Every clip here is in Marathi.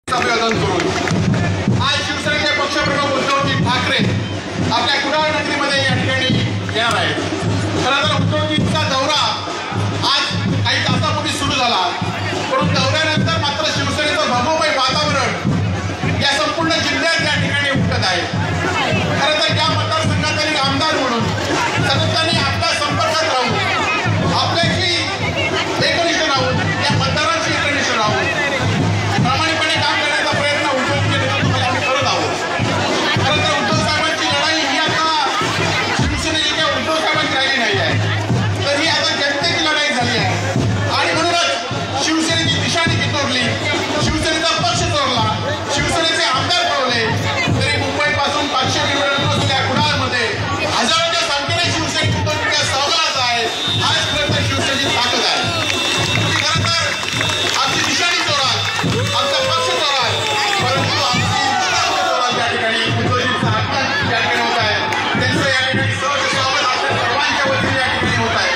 अभिवादन करून आज शिवसेनेचे पक्षप्रमुख उद्धवजी ठाकरे आपल्या कुडाळ नगरीमध्ये या ठिकाणी येणार आहेत. खरं तर उद्धवजींचा दौरा आज काही तासापूर्वी सुरू झाला, परंतु दौऱ्यानंतर मात्र शिवसेनेचं भगवमय वातावरण या संपूर्ण जिल्ह्यात या ठिकाणी उमटत आहे. खरं तर या मतदारसंघातील आमदार म्हणून सातत्याने आपल्या संपर्कात राहून आपल्याशी एकनिष्ठ राहून या मतदारांशी एकनिष्ठ राहून प्रामाणिकपणे काम करण्याचा प्रयत्न उद्धवजींच्या नेतृत्वाखाली आम्ही करत आहोत. खरं तर उद्धव साहेबांची लढाई ही आता शिवसेनेची किंवा उद्धव साहेबांची राहिली नाही आहे, तर ही आता जनतेची लढाई झाली आहे. आणि म्हणूनच शिवसेनेची दिशा निखितोरली, शिवसेनेचा पक्ष चोरला, शिवसेनेचे आमदार पळवले, तरी मुंबईपासून 500 किलोमीटर असलेल्या कुडाळमध्ये हजारोच्या संख्येने शिवसैनिक उद्धवजींच्या सहभागात आहे. आज खरं तर शिवसेनेची ताकद आहे. खरं तर आमची दिशाणी चोराल, आमचा पक्ष चोराल, परंतु आमची चोराल या ठिकाणी उद्धवजींचा आगमन या ठिकाणी होत आहे. त्यांचं या ठिकाणी सहज स्वागत आपल्या सर्वांच्या वतीने या ठिकाणी होत आहे.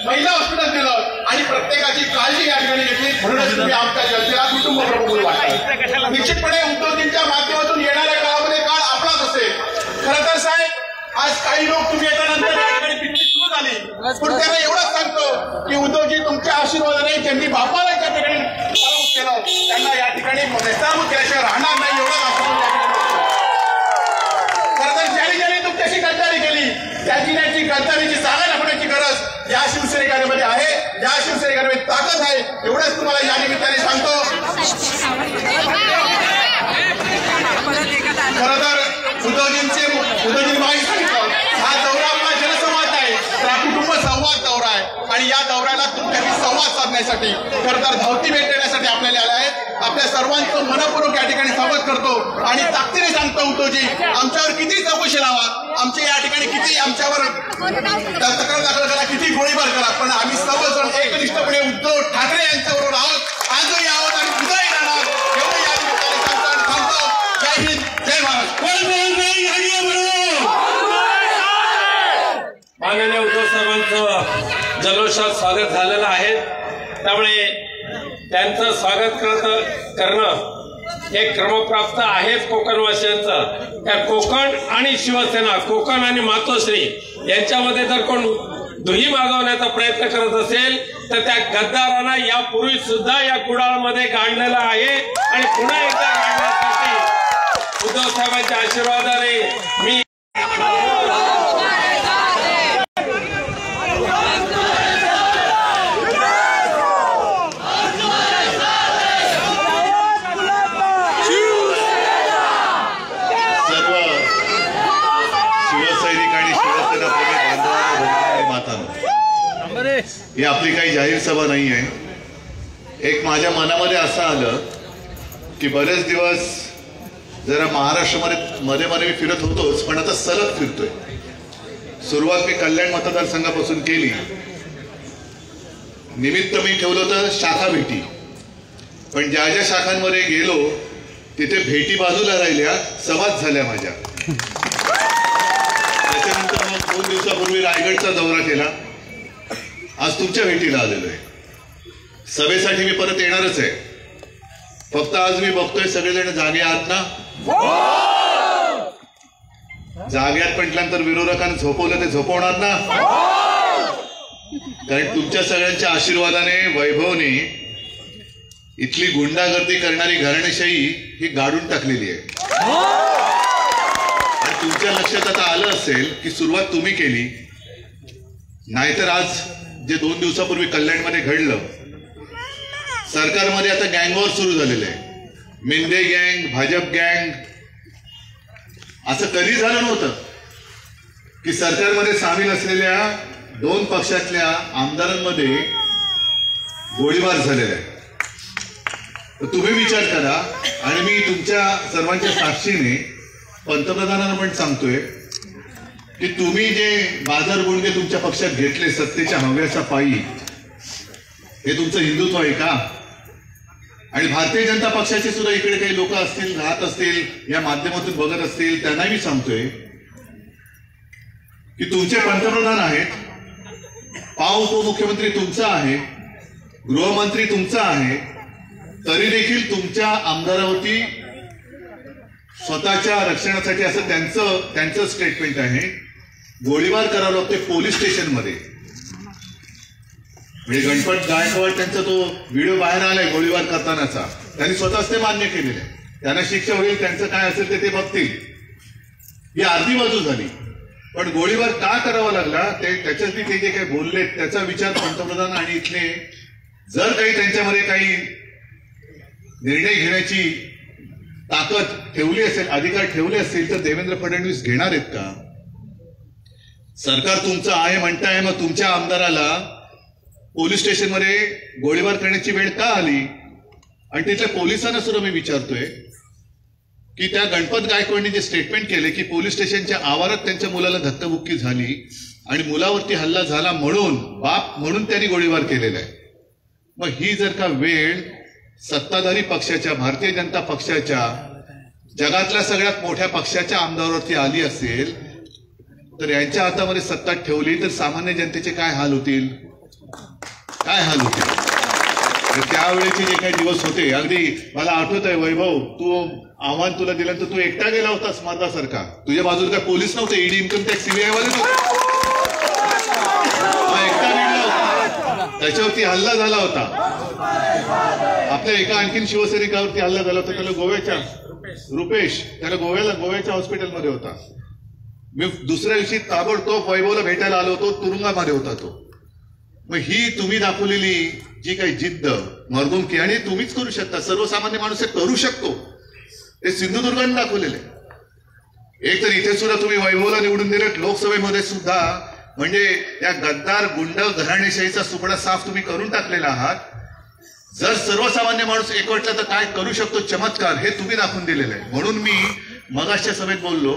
महिला हॉस्पिटल दिलं आणि प्रत्येकाची काळजी या ठिकाणी घेतली. म्हणूनच तुम्ही आमच्या जनतेला कुटुंब प्रमुख वाटता. निश्चितपणे उद्धवजींच्या माध्यमातून येणाऱ्या काळामध्ये काळ आपलाच असेल. खरं तर साहेब आज काही लोक तुम्ही याच्यानंतर या ठिकाणी पिकनिक सुरू झाली, पण त्यांना एवढंच सांगतो की उद्धवजी तुमच्या आशीर्वादाने त्यांनी बापाला त्या ठिकाणी पराभूत केलं, त्यांना या ठिकाणी नेताभूत केल्याशिवाय राहणार नाही एवढं आशीर्वाद. खरं तर ज्याने तुमच्याशी गद्दारी केली त्याची गद्दारीची जागा दाखवण्याची गरज या शिवसैनिकांमध्ये आहे, या शिवसैनिकांमध्ये ताकद आहे. एवढंच तुम्हाला या निमित्ताने सांगतो. खरं तर उद्धवजींनी मागे सांगितलं हा दौरा आपला जनसंवाद आहे, तर हा कुटुंब संवाद दौरा आहे. आणि या दौऱ्याला तुमच्याशी संवाद साधण्यासाठी खरं तर धावती भेट देण्यासाठी आपल्याला आले आहेत. आपल्या सर्वांचं मनपूर्वक या ठिकाणी स्वागत करतो आणि ताकदीने सांगतो उद्धवजी आमच्यावर किती चौकशी लावा, आमच्या या ठिकाणी किती आमच्यावर तक्रार दाखल करा, किती गोळीबार करा, पण आम्ही सर्वजण एकनिष्ठपणे उद्धव ठाकरे यांच्याबरोबर आहोत, आजही आहोत आणि उद्याही राहणार. एवढं या निमित्ताने सांगतो. जय हिंद, जय महाराष्ट्र. माननीय उद्धव साहेबांचं जल्लोषात स्वागत झालेलं आहे, त्यामुळे त्यांचं स्वागत करणं हे क्रमप्राप्त आहेच कोकणवासियांचं. त्या कोकण आणि शिवसेना, कोकण आणि मातोश्री यांच्यामध्ये जर कोण दुही मागवण्याचा प्रयत्न करत असेल तर त्या गद्दारांना यापूर्वी सुद्धा या कुडाळमध्ये गाडलेलं आहे आणि पुन्हा एकदा गाडण्यासाठी उद्धव साहेबांच्या आशीर्वादाने मी ही आपली काही जाहीर सभा नाही आहे. एक माझ्या मनामध्ये असं आलं की बरेच दिवस जरा महाराष्ट्रामध्ये मध्ये मी फिरत होतोच, पण आता सलग फिरतोय. सुरुवात मी कल्याण मतदारसंघापासून केली. निमित्त मी ठेवलं होतं शाखा भेटी, पण ज्या ज्या शाखांमध्ये गेलो तिथे भेटी बाजूला राहिल्या, सभाच झाल्या माझ्या. त्याच्यानंतर मग 2 दिवसापूर्वी रायगडचा दौरा केला. आज तुमच्या भेटीला आलेलो आहे. सभेसाठी मी परत येणारच आहे. फक्त आज मी बघतोय सगळेजण जागे आहात ना? जाग्यात म्हटल्यानंतर विरोधकांना झोपवलं ते झोपवणार ना? कारण तुमच्या सगळ्यांच्या आशीर्वादाने, वैभवने इथली गुंडागर्दी करणारी घराणेशाही ही गाडून टाकलेली आहे. आणि तुमच्या लक्षात आता आलं असेल की सुरुवात तुम्ही केली. नाहीतर आज जे 2 दिवसापूर्वी कल्याणमध्ये घडलं, सरकारमध्ये आता गँगवॉर सुरू झालेलं आहे. मिंदे गँग, भाजप गँग. असं कधी झालं नव्हतं की सरकारमध्ये सामील असलेल्या 2 पक्षातल्या आमदारांमध्ये गोळीबार झालेला आहे. तर तुम्ही विचार करा. आणि मी तुमच्या सर्वांच्या साक्षीने पंतप्रधानांना पण सांगतोय की तुम्ही जे बाजार गुडघे तुमच्या पक्षात घेतले सत्तेच्या हव्यासा पायी, हे तुमचं हिंदुत्व आहे का? आणि भारतीय जनता पक्षाचे सुद्धा इकडे काही लोक असतील, राहत असतील, या माध्यमातून बघत असतील, त्यांना मी सांगतोय की तुमचे पंतप्रधान आहेत, पाव उपमुख्यमंत्री तुमचा आहे, गृहमंत्री तुमचा आहे, तरी देखील तुमच्या आमदारावरती स्वतःच्या रक्षणासाठी असं त्यांचं स्टेटमेंट आहे, गोळीबार करावा लागतोय पोलीस स्टेशनमध्ये. म्हणजे गणपत गायकवाड त्यांचा तो व्हिडिओ बाहेर आलाय गोळीबार करतानाचा, त्यांनी स्वतःच ते मान्य केलेलं आहे. त्यांना शिक्षा होईल, त्यांचं काय असेल ते बघतील. ही अर्धी बाजू झाली. पण गोळीबार का करावा लागला त्याच्यासाठी ते जे काही बोलले त्याचा विचार पंतप्रधान आणि इथले जर काही त्यांच्यामध्ये काही निर्णय घेण्याची ताकद ठेवली असेल, अधिकार ठेवले असतील, तर देवेंद्र फडणवीस घेणार आहेत का? सरकार तुमचं आहे म्हणताय, मग तुमच्या आमदाराला पोलीस स्टेशनमध्ये गोळीबार करण्याची वेळ का आली? आणि तिथल्या पोलिसांना सुद्धा मी विचारतोय की त्या गणपत गायकवाडनी जे स्टेटमेंट केले की पोलीस स्टेशनच्या आवारात त्यांच्या मुलाला धक्काबुक्की झाली आणि मुलावरती हल्ला झाला म्हणून, बाप म्हणून त्यांनी गोळीबार केलेला आहे. मग ही जर का वेळ सत्ताधारी पक्षाच्या, भारतीय जनता पक्षाच्या, जगातल्या सगळ्यात मोठ्या पक्षाच्या आमदारावरती आली असेल, तर यांच्या हातामध्ये सत्ता ठेवली तर सामान्य जनतेचे काय हाल होतील? काय हाल होतील? त्यावेळेचे जे काही दिवस होते, अगदी मला आठवत आहे वैभव, तू आव्हान तुला दिलं तर तू एकटा गेला होतास माझ्यासारखा. तुझ्या बाजूला काय पोलीस नव्हते, ईडी, इन्कम टॅक्स, सीबीआय वालेच होते. एकटा गेला होता, त्याच्यावरती हल्ला झाला होता. आपल्या एका आणखीन शिवसैनिकावरती हल्ला झाला होता, त्याला गोव्याच्या रुपेश, त्याला गोव्याच्या हॉस्पिटलमध्ये होता. मी दुसऱ्या दिवशी ताबडतोब वैभवला भेटायला आलो होतो, तुरुंगामध्ये होता तो. मग ही तुम्ही दाखवलेली जी काही जिद्द, मर्दुमकी, आणि तुम्हीच करू शकता, सर्वसामान्य माणूस हे करू शकतो, हे सिंधुदुर्गाने दाखवलेले. एक तर इथे सुद्धा तुम्ही वैभवला निवडून दिलेत, लोकसभेमध्ये सुद्धा, म्हणजे या गद्दार गुंड घराणेशाहीचा सुपडा साफ तुम्ही करून टाकलेला आहात. जर सर्वसामान्य माणूस एकवटला तर काय करू शकतो चमत्कार, हे तुम्ही दाखवून दिलेलं आहे. म्हणून मी मगाच्या सभेत बोललो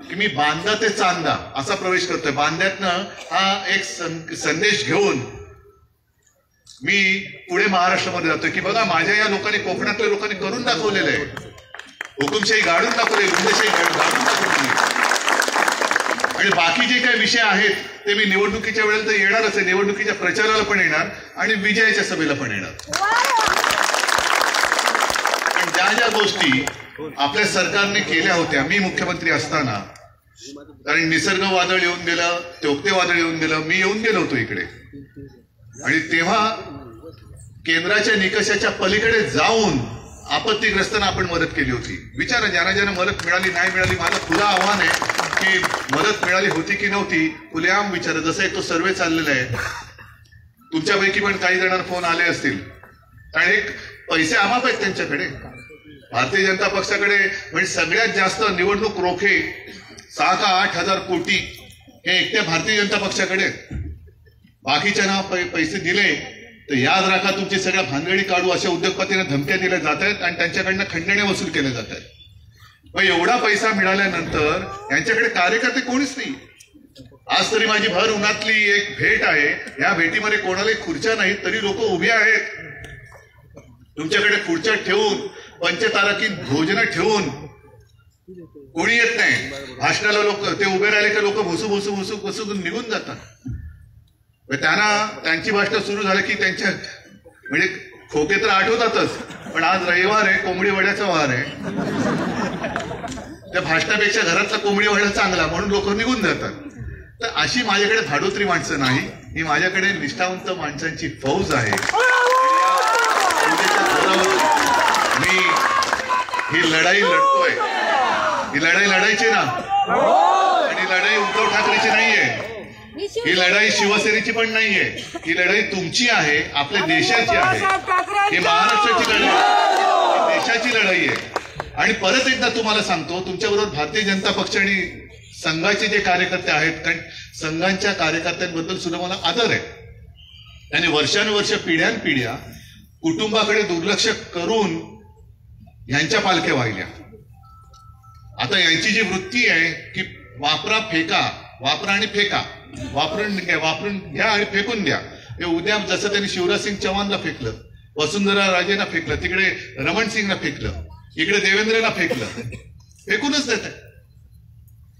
की मी बांदा ते चांदा असा प्रवेश करतोय. बांद्यातनं हा एक संदेश घेऊन मी पुढे महाराष्ट्रामध्ये जातोय की बघा माझ्या या लोकांनी, कोकणातल्या लोकांनी करून दाखवलेलं आहे. हुकुमशाही गाडून दाखवली, गुंडशाही गाडून दाखवली. आणि बाकी जे काही विषय आहेत ते मी निवडणुकीच्या वेळेला तर येणारच आहे, निवडणुकीच्या प्रचाराला पण येणार आणि विजयाच्या सभेला पण येणार. पण ज्या ज्या गोष्टी आपल्या सरकारने केल्या होत्या मी मुख्यमंत्री असताना, कारण निसर्ग वादळ येऊन गेलं, तोक्ते वादळ येऊन गेलं, मी येऊन गेलो होतो इकडे, आणि तेव्हा केंद्राच्या निकषाच्या पलीकडे जाऊन आपत्तीग्रस्तांना आपण मदत केली होती. विचारा ज्यांना ज्यांना मदत मिळाली नाही मिळाली. माझं खुलं आव्हान आहे की मदत मिळाली होती की नव्हती खुलेआम विचारा. जसं एक तो सर्वे चाललेला आहे, तुमच्यापैकी पण काही जणांना फोन आले असतील. कारण एक पैसे अमाप आहेत त्यांच्याकडे. भारतीय जनता पक्षाकडे म्हणजे सगळ्यात जास्त निवडणूक रोखे 6 का 8 हजार कोटी हे एकट्या भारतीय जनता पक्षाकडे. बाकीच्यांना पैसे दिले तर याद राखा तुमची सगळ्या भानगडी काढू अशा उद्योगपतींना धमक्या दिल्या जात आहेत आणि त्यांच्याकडनं खंडणे वसूल केले जात आहेत. मग एवढा पैसा मिळाल्यानंतर यांच्याकडे कार्यकर्ते कोणीच नाही. आज तरी माझी भर उन्हातली एक भेट आहे. या भेटीमध्ये कोणालाही खुर्च्या नाहीत तरी लोक उभे आहेत. तुमच्याकडे खुर्च्या ठेवून पंचताराकीत भोजन ठेवून कोणी येत नाही. भाषणाला लोक ते उभे राहिले की लोक भुसू भुसू भुसू भुसू निघून जातात. त्यांना त्यांची भाषण सुरू झाली की त्यांच्या म्हणजे खोके तर आठवतातच. पण आज रविवार आहे, कोंबडी वड्याचा वार आहे. त्या भाषणापेक्षा घरातला कोंबडी वडा चांगला म्हणून लोक निघून जातात. तर अशी माझ्याकडे भाडोत्री माणसं नाही. ही माझ्याकडे निष्ठावंत माणसांची फौज आहे. मी ही लढाई लढतोय. ही लढाई लढायची ना. आणि लढाई उद्धव ठाकरेची नाहीये. ही लढाई शिवसेनेची पण नाहीये. ही लढाई तुमची आहे, आपल्या देशाची आहे. ही महाराष्ट्राची लढाई आहे, देशाची लढाई आहे. आणि परत एकदा तुम्हाला सांगतो, तुमच्याबरोबर भारतीय जनता पक्ष आणि संघाचे जे कार्यकर्ते आहेत, कारण संघांच्या कार्यकर्त्यांबद्दल सुद्धा मला आदर आहे. त्यांनी वर्षानुवर्ष पिढ्यानपिढ्या कुटुंबाकडे दुर्लक्ष करून यांच्या पालख्या वाहिल्या. आता यांची जी वृत्ती आहे की वापरा फेका, वापरा आणि फेका, वापरून घ्या आणि फेकून द्या. हे उद्या जसं त्यांनी शिवराज सिंग चौहानला फेकलं, वसुंधरा राजेंना फेकलं, तिकडे रमण सिंगला फेकलं, इकडे देवेंद्रला फेकलं, फेकूनच देत आहे.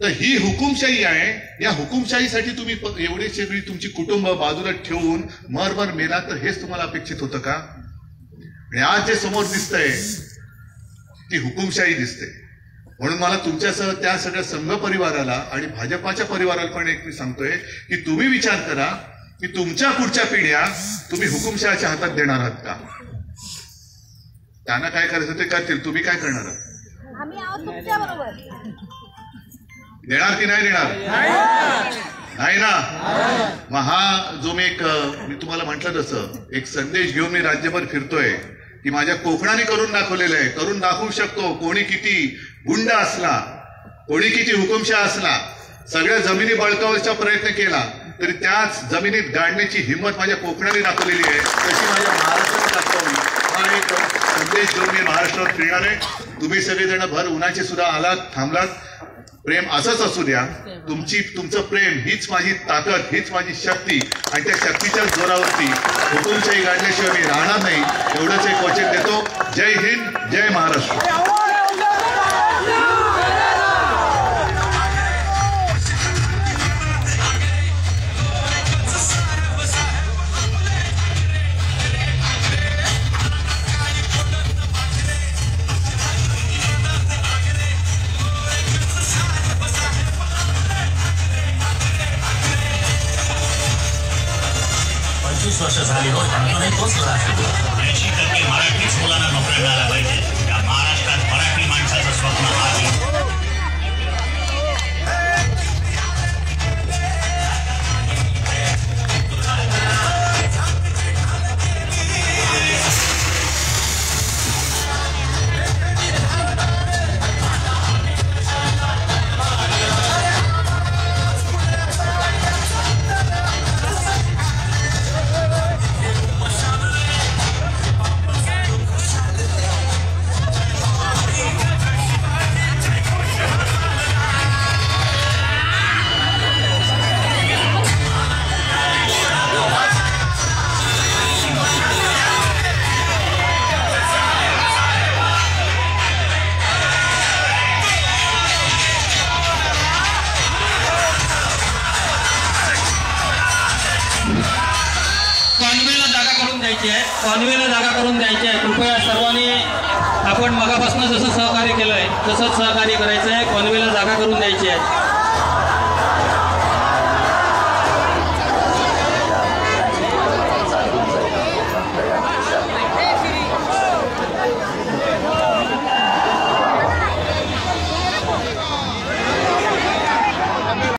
तर ही हुकुमशाही आहे. या हुकुमशाहीसाठी तुम्ही एवढी सगळी तुमची कुटुंब बाजूला ठेवून मरमर मेला तर हेच तुम्हाला अपेक्षित होतं का? आणि आज जे समोर दिसतंय ती हुकुमशाही दिसते. म्हणून मला तुमच्यासह त्या सगळ्या संघ परिवाराला आणि भाजपाच्या परिवाराला पण एक मी सांगतोय की तुम्ही विचार करा की तुमच्या पुढच्या पिढ्या तुम्ही हुकुमशाहीच्या हातात देणार आहात का? त्यांना काय करायचं ते करतील, तुम्ही काय करणार आहात? आम्ही आहोत तुमच्या बरोबर. देणार की नाही देणार? नाही ना. मग हा जो मी तुम्हाला म्हटलं तसं एक संदेश घेऊन मी राज्यभर फिरतोय की माझ्या कोकणाने करून दाखवलेलं आहे. करून दाखवू शकतो. कोणी किती गुंड असला, कोणी किती हुकुमशाह असला, सगळ्या जमिनी बळकावण्याचा प्रयत्न केला तरी त्याच जमिनीत गाडण्याची हिंमत माझ्या कोकणाने दाखवलेली आहे. तशी माझ्या महाराष्ट्राने दाखवली. हा एक संदेश घेऊन मी महाराष्ट्रात फिरणार आहे. तुम्ही सगळेजण भर उन्हाचे सुद्धा आलात, थांबलात. प्रेम असंच असू द्या. तुमचं प्रेम हीच माझी ताकद, हीच माझी शक्ती. आणि त्या शक्तीच्या जोरावरती हुकुमशाही गाडल्याशिवाय मी राहणार नाही. एवढंच एक वचन देतो. जय हिंद, जय महाराष्ट्र. वर्ष झाली हो, त्यामुळे तोच लढा सुरू. 80% मराठीच मुलांना नोकऱ्या मिळाल्या पाहिजे. या महाराष्ट्रात मराठी माणसाचं स्वप्न आहे. कॉन्वेला जागा करून द्यायची आहे. कृपया सर्वांनी आपण मगापासून जसं सहकार्य केलंय तसंच सहकार्य करायचं आहे.